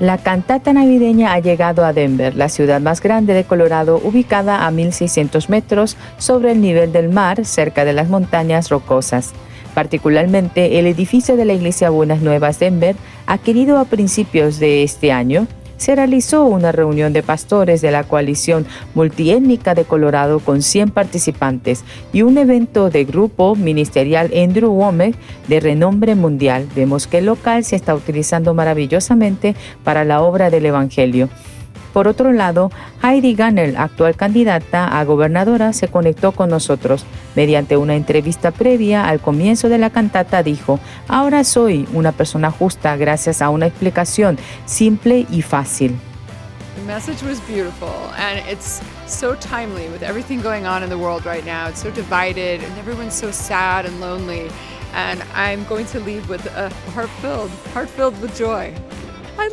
La cantata navideña ha llegado a Denver, la ciudad más grande de Colorado, ubicada a 1,600 metros sobre el nivel del mar, cerca de las montañas rocosas. Particularmente, el edificio de la Iglesia Buenas Nuevas Denver, adquirido a principios de este año, se realizó una reunión de pastores de la coalición multiétnica de Colorado con 100 participantes y un evento de grupo ministerial Andrew Womack de renombre mundial. Vemos que el local se está utilizando maravillosamente para la obra del Evangelio. Por otro lado, Heidi Gunnell, actual candidata a gobernadora, se conectó con nosotros. Mediante una entrevista previa al comienzo de la cantata dijo: "Ahora soy una persona justa gracias a una explicación simple y fácil." The message was beautiful, and it's so timely with everything going on in the world right now. It's so divided, and everyone's so sad and lonely. And I'm going to leave with a heart filled with joy. I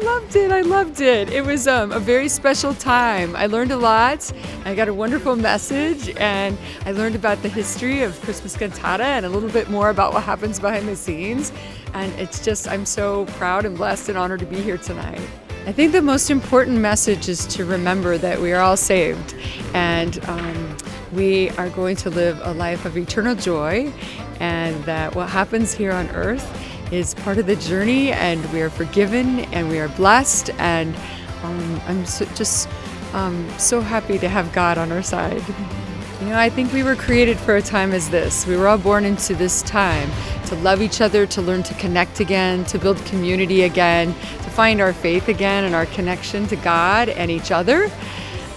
loved it. It was a very special time. I learned a lot. I got a wonderful message, and I learned about the history of Christmas cantata and a little bit more about what happens behind the scenes. And it's just, I'm so proud and blessed and honored to be here tonight. I think the most important message is to remember that we are all saved, and we are going to live a life of eternal joy, and that what happens here on earth is part of the journey, and we are forgiven, and we are blessed, and I'm so happy to have God on our side. You know, I think we were created for a time as this. We were all born into this time to love each other, to learn to connect again, to build community again, to find our faith again and our connection to God and each other.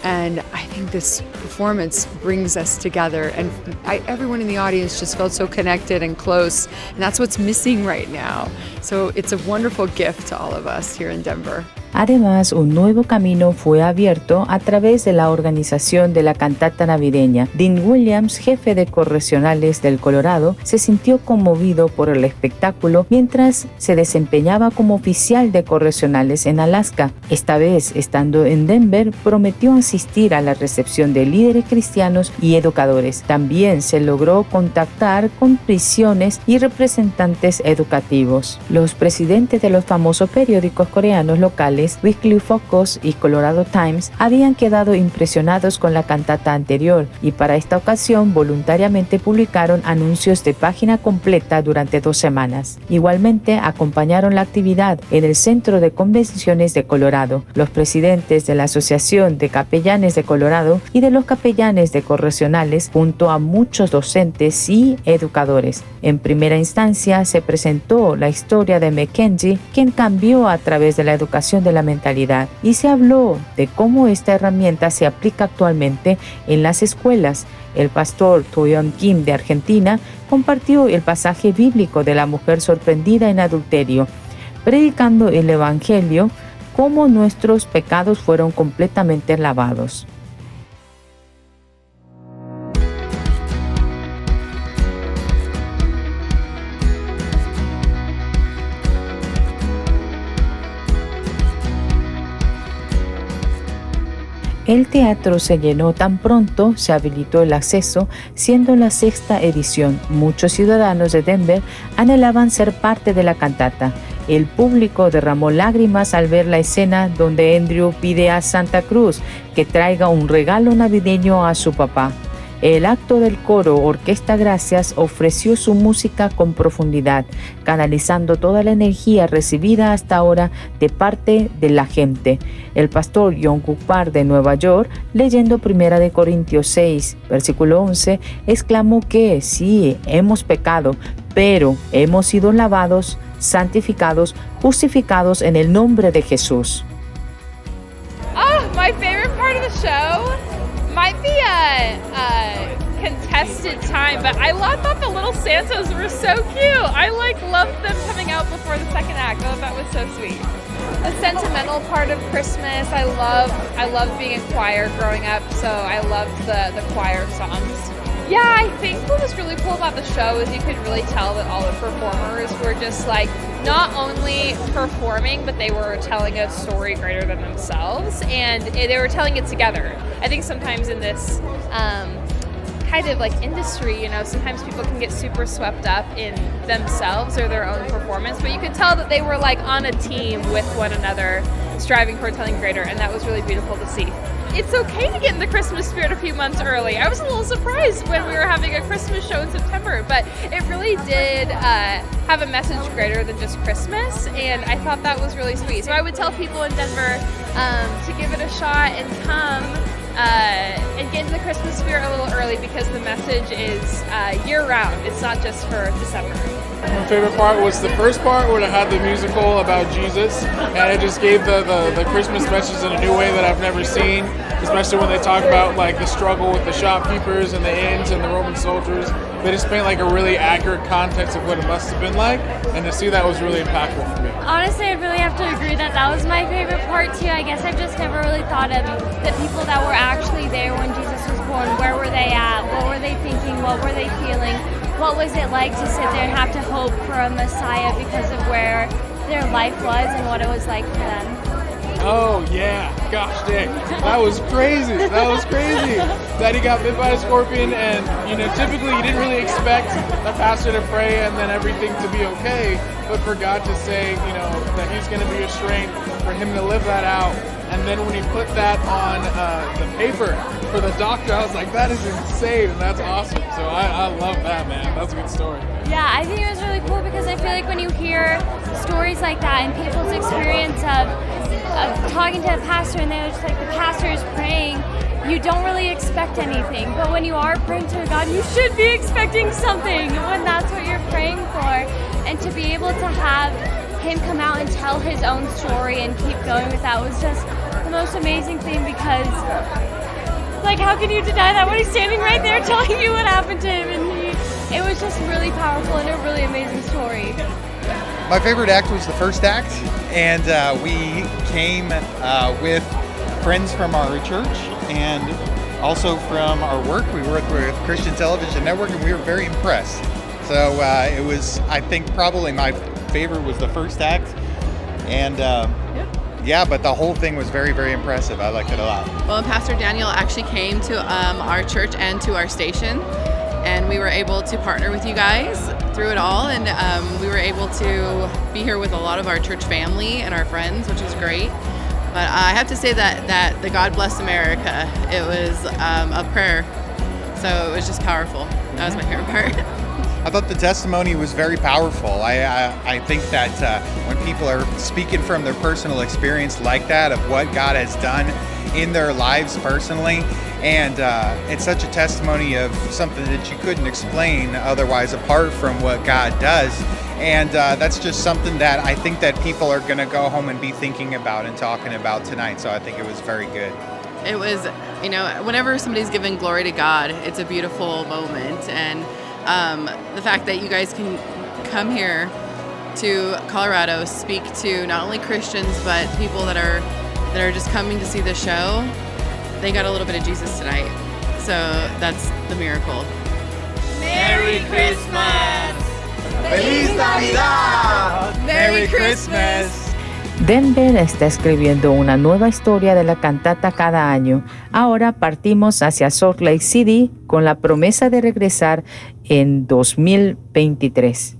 And I think this performance brings us together, and everyone in the audience just felt so connected and close, and that's what's missing right now. So it's a wonderful gift to all of us here in Denver. Además, un nuevo camino fue abierto a través de la organización de la cantata navideña. Dean Williams, jefe de correccionales del Colorado, se sintió conmovido por el espectáculo mientras se desempeñaba como oficial de correccionales en Alaska. Esta vez, estando en Denver, prometió asistir a la recepción de líderes cristianos y educadores. También se logró contactar con prisiones y representantes educativos. Los presidentes de los famosos periódicos coreanos locales Weekly Focus y Colorado Times habían quedado impresionados con la cantata anterior y para esta ocasión voluntariamente publicaron anuncios de página completa durante 2 semanas. Igualmente acompañaron la actividad en el Centro de Convenciones de Colorado. Los presidentes de la Asociación de Capellanes de Colorado y de los capellanes de correccionales, junto a muchos docentes y educadores. En primera instancia se presentó la historia de Mackenzie, quien cambió a través de la educación de la mentalidad, y se habló de cómo esta herramienta se aplica actualmente en las escuelas. El pastor Toyon Kim de Argentina compartió el pasaje bíblico de la mujer sorprendida en adulterio, predicando el evangelio, cómo nuestros pecados fueron completamente lavados. El teatro se llenó tan pronto se habilitó el acceso, siendo la 6ª edición. Muchos ciudadanos de Denver anhelaban ser parte de la cantata. El público derramó lágrimas al ver la escena donde Andrew pide a Santa Cruz que traiga un regalo navideño a su papá. El acto del coro Orquesta Gracias ofreció su música con profundidad, canalizando toda la energía recibida hasta ahora de parte de la gente. El pastor John Park de Nueva York, leyendo 1 Corintios 6, versículo 11, exclamó que sí, hemos pecado, pero hemos sido lavados, santificados, justificados en el nombre de Jesús. My favorite part of the show might be a contested time, but I thought the little Santas were so cute. I loved them coming out before the second act. I thought that was so sweet. The sentimental part of Christmas, I loved being in choir growing up, so I loved the choir songs. Yeah, I think what was really cool about the show is you could really tell that all the performers were just not only performing, but they were telling a story greater than themselves, and they were telling it together. I think sometimes in this kind of like industry, you know, sometimes people can get super swept up in themselves or their own performance, but you could tell that they were like on a team with one another, striving for something greater, and that was really beautiful to see. It's okay to get in the Christmas spirit a few months early. I was a little surprised when we were having a Christmas show in September, but it really did have a message greater than just Christmas, and I thought that was really sweet. So I would tell people in Denver to give it a shot and come and get into the Christmas spirit a little early, because the message is year-round. It's not just for December. My favorite part was the first part where it had the musical about Jesus, and it just gave the Christmas message in a new way that I've never seen, especially when they talk about like the struggle with the shopkeepers and the inns and the Roman soldiers. They just paint like a really accurate context of what it must have been like, and to see that was really impactful for me. Honestly, I'd really have to agree that that was my favorite part too. I guess I've just never really thought of the people that were actually there when Jesus was born. Where were they at? What were they thinking? What were they feeling? What was it like to sit there and have to hope for a Messiah because of where their life was and what it was like for them? Oh yeah, gosh dang, that was crazy. That was crazy. That he got bit by a scorpion, and you know, typically you didn't really expect a pastor to pray and then everything to be okay, but for God to say, you know, that He's going to be a strength, for Him to live that out, and then when He put that on the paper for the doctor, I was like, that is insane, and that's awesome. So I love that, man. That's a good story. Yeah, I think it was really cool because I feel like when you hear stories like that and people's experience of talking to a pastor and they're just like, the pastor is praying, you don't really expect anything. But when you are praying to God, you should be expecting something when that's what you're praying for. And to be able to have Him come out and tell His own story and keep going with that was just the most amazing thing, because like, how can you deny that when He's standing right there telling you what happened to Him? And it was just really powerful and a really amazing story. My favorite act was the first act, and we came with friends from our church and also from our work. We work with Christian Television Network, and we were very impressed. So it was, I think, probably my favorite was the first act, and yeah, but the whole thing was very, very impressive. I liked it a lot. Well, Pastor Daniel actually came to our church and to our station, and we were able to partner with you guys through it all, and we were able to be here with a lot of our church family and our friends, which is great. But I have to say that the God Bless America, it was a prayer, so it was just powerful. That was my favorite part. I thought the testimony was very powerful. I think that when people are speaking from their personal experience like that, of what God has done in their lives personally, and it's such a testimony of something that you couldn't explain otherwise apart from what God does. And that's just something that I think that people are going to go home and be thinking about and talking about tonight. So I think it was very good. It was, you know, whenever somebody's giving glory to God, it's a beautiful moment. And the fact that you guys can come here to Colorado, speak to not only Christians, but people that are just coming to see the show, they got a little bit of Jesus tonight. So that's the miracle. Merry Christmas! ¡Feliz Navidad! Merry Christmas! Denver está escribiendo una nueva historia de la cantata cada año. Ahora partimos hacia Salt Lake City con la promesa de regresar en 2023.